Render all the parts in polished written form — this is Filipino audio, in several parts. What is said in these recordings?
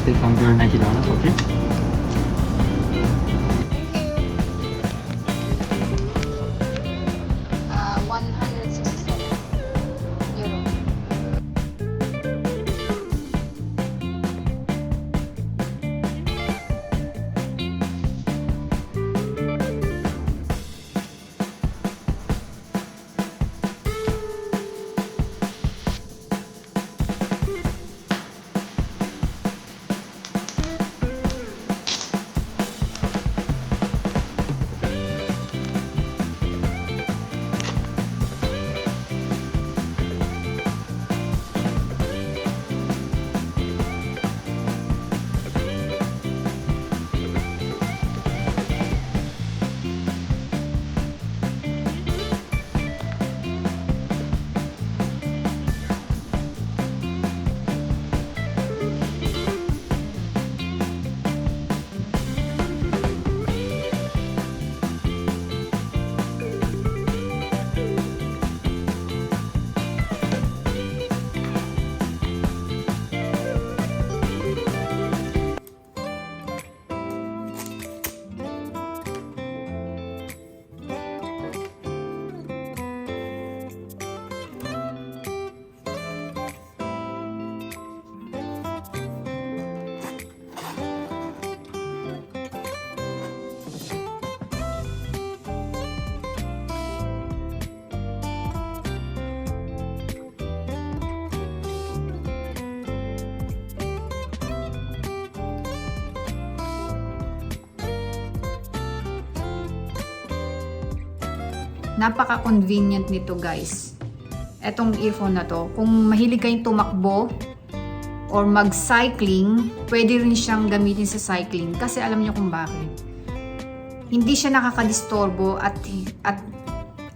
से कंप्यूटर नहीं चलाना, okay? Napaka-convenient nito, guys. Etong earphone na to, kung mahilig kayong tumakbo or mag-cycling, pwede rin siyang gamitin sa cycling kasi alam niyo kung bakit. Hindi siya nakakadistorbo at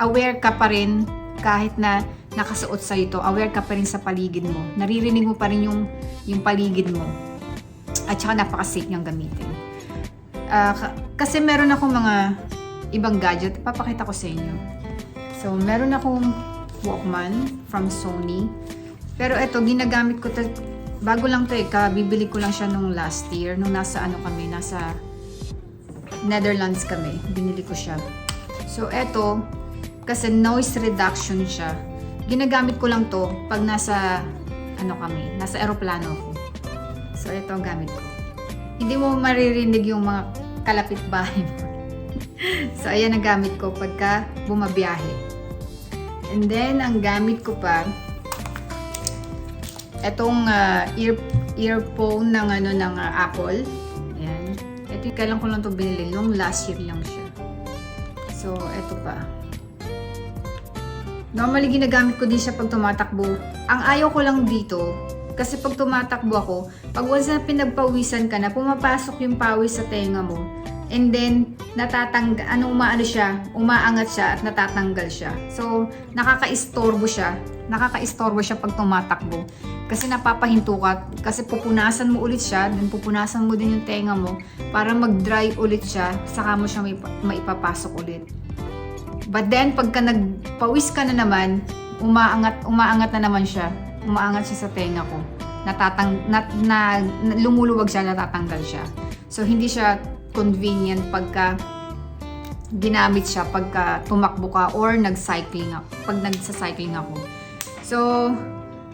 aware ka pa rin kahit na nakasuot sa ito, aware ka pa rin sa paligid mo. Naririnig mo pa rin yung paligid mo. At saka napaka-safe niyang gamitin. Kasi meron akong mga ibang gadget, papakita ko sa inyo. So, meron akong Walkman from Sony. Pero ito, ginagamit ko bago lang to bibili ko lang siya nung last year, nung nasa Netherlands kami. Binili ko siya. So, ito, kasi noise reduction siya. Ginagamit ko lang to pag nasa eroplano ako. So, ito ang gamit ko. Hindi mo maririnig yung mga kalapit bahay mo. So, ayan ang gamit ko pagka bumabiyahe. And then, ang gamit ko pa, etong earphone ng Apple. Ayan. Ito, kailan ko lang ito binili. Nung last year lang siya. So, ito pa. Normally, ginagamit ko din siya pag tumatakbo. Ang ayaw ko lang dito, kasi pag tumatakbo ako, pag once na pinagpawisan ka na, pumapasok yung pawis sa tenga mo. And then, umaangat siya at natatanggal siya. So, nakaka-istorbo siya pag tumatakbo. Kasi napapahinto ka, kasi pupunasan mo ulit siya, then pupunasan mo din yung tenga mo para mag-dry ulit siya, saka mo siya maipapasok ulit. But then, pagka nagpawis ka na naman, umaangat na naman siya. Umaangat siya sa tenga ko. Lumuluwag siya, natatanggal siya. So, hindi siya convenient pagka ginamit siya pagka tumakbo ka or nag-cycling ako. Pag nagsa-cycling ako. So,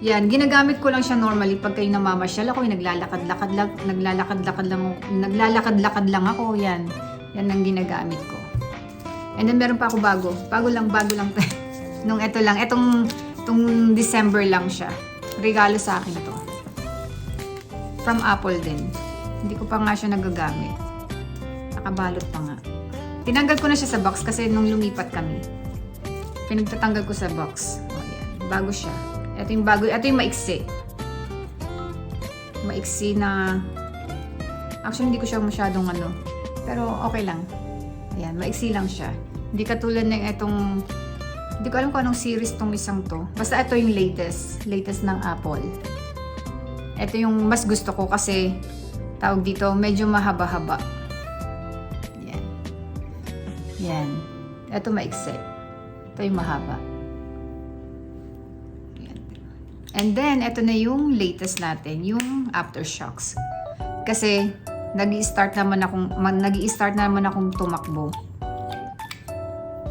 yan. Ginagamit ko lang siya normally pag kayo namamasyal ako, naglalakad-lakad lang ako. Yan. Yan ang ginagamit ko. And then, meron pa ako bago. Bago lang. Nung ito lang. Itong December lang siya. Regalo sa akin to. From Apple din. Hindi ko pa nga siya nagagamit. Nakabalot pa nga. Tinanggal ko na siya sa box kasi nung lumipat kami. Pinagtatanggal ko sa box. O yan. Bago siya. Ito yung bago. Ito yung maiksi. Maiksi na... Actually, hindi ko siya masyadong pero okay lang. Ayan. Maiksi lang siya. Hindi katulad ng itong... Hindi ko alam kung anong series tong isang to. Basta ito yung latest. Latest ng Apple. Ito yung mas gusto ko kasi tawag dito, medyo mahaba-haba. Yan. Yan. Ito maiksi. Ito yung mahaba. Yan. And then, ito na yung latest natin, yung Aftershocks. Kasi nag-i-start naman akong tumakbo.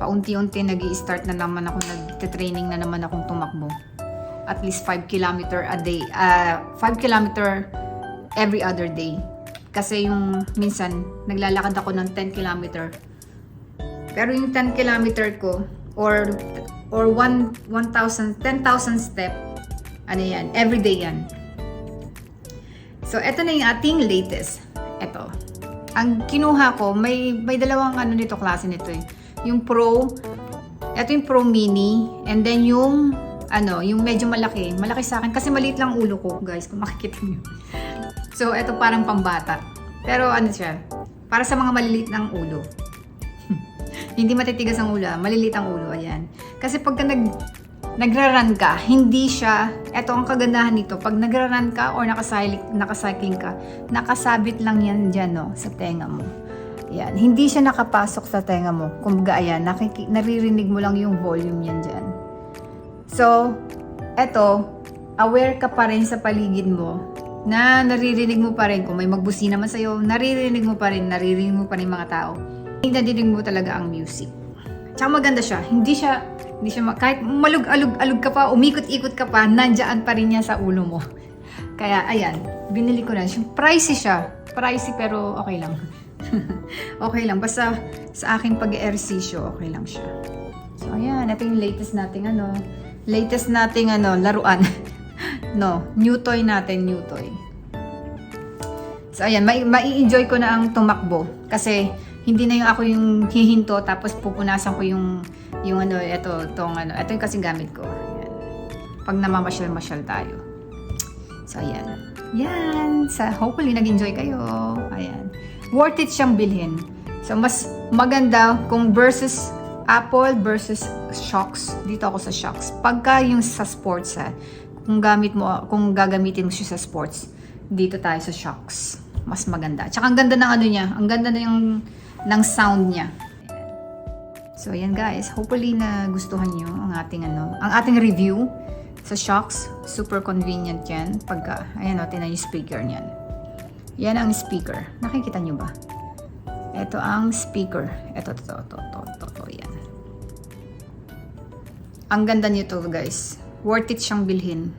Paunti-unti nag-i-start na naman ako, nagte-training na naman akong tumakbo. At least 5 kilometer a day. 5 kilometer every other day. Kasi yung minsan, naglalakad ako ng 10 kilometer. Pero yung 10 kilometer ko, or 10,000 step, ano yan, every day yan. So, eto na yung ating latest. Eto. Ang kinuha ko, may dalawang ano nito, klase nito eh. Yung Pro, eto yung Pro Mini, and then yung yung medyo malaki sa akin kasi maliit lang ulo ko, guys, kung makikita niyo. So, eto parang pambata. Pero ano siya, para sa mga maliliit ng ulo. Hindi matitigas ang ulo, maliliit ang ulo, ayan. Kasi pagka nagra-run ka, hindi siya, eto ang kagandahan nito, pag nagra-run ka or nakacycling ka, nakasabit lang yan dyan, no, sa tenga mo. Yan, hindi siya nakapasok sa tenga mo. Kumbaga, ayan, naririnig mo lang yung volume yan dyan. So, eto, aware ka pa rin sa paligid mo na naririnig mo pa rin kung may magbusi naman sa'yo, naririnig mo pa rin mga tao. Nadidinig mo talaga ang music. Tsaka maganda siya. Hindi siya kahit malug-alug ka pa, umikot-ikot ka pa, nandiyan pa rin niya sa ulo mo. Kaya, ayan, binili ko na. Pricey siya. Pricey pero okay lang. Okay lang. Basta sa akin pag-ehersisyo, okay lang siya. So, ayan. Ito yung latest nating laruan. No, new toy natin, new toy. So, ayan. Mai-enjoy ko na ang tumakbo. Kasi, hindi na yung ako yung hihinto, tapos pupunasan ko yung ito yung kasing gamit ko. Ayan. Pag namamasyal-masyal tayo. So, ayan. Yan. So, hopefully, nag-enjoy kayo. Ayan. Worth it siyang bilhin. So, mas maganda kung versus Apple versus Shocks. Dito ako sa Shocks. Pagka yung sa sports, kung gagamitin mo siya sa sports, dito tayo sa Shocks. Mas maganda. Tsaka ang ganda ng niya. Ang ganda na ng sound niya. So, ayan guys. Hopefully na gustuhan nyo ang ating review sa Shocks. Super convenient yan. Pagka, ayan o, tinan yung speaker niyan. Yan ang speaker. Nakikita nyo ba? Ito ang speaker. Ito, yan. Ang ganda nito guys. Worth it siyang bilhin.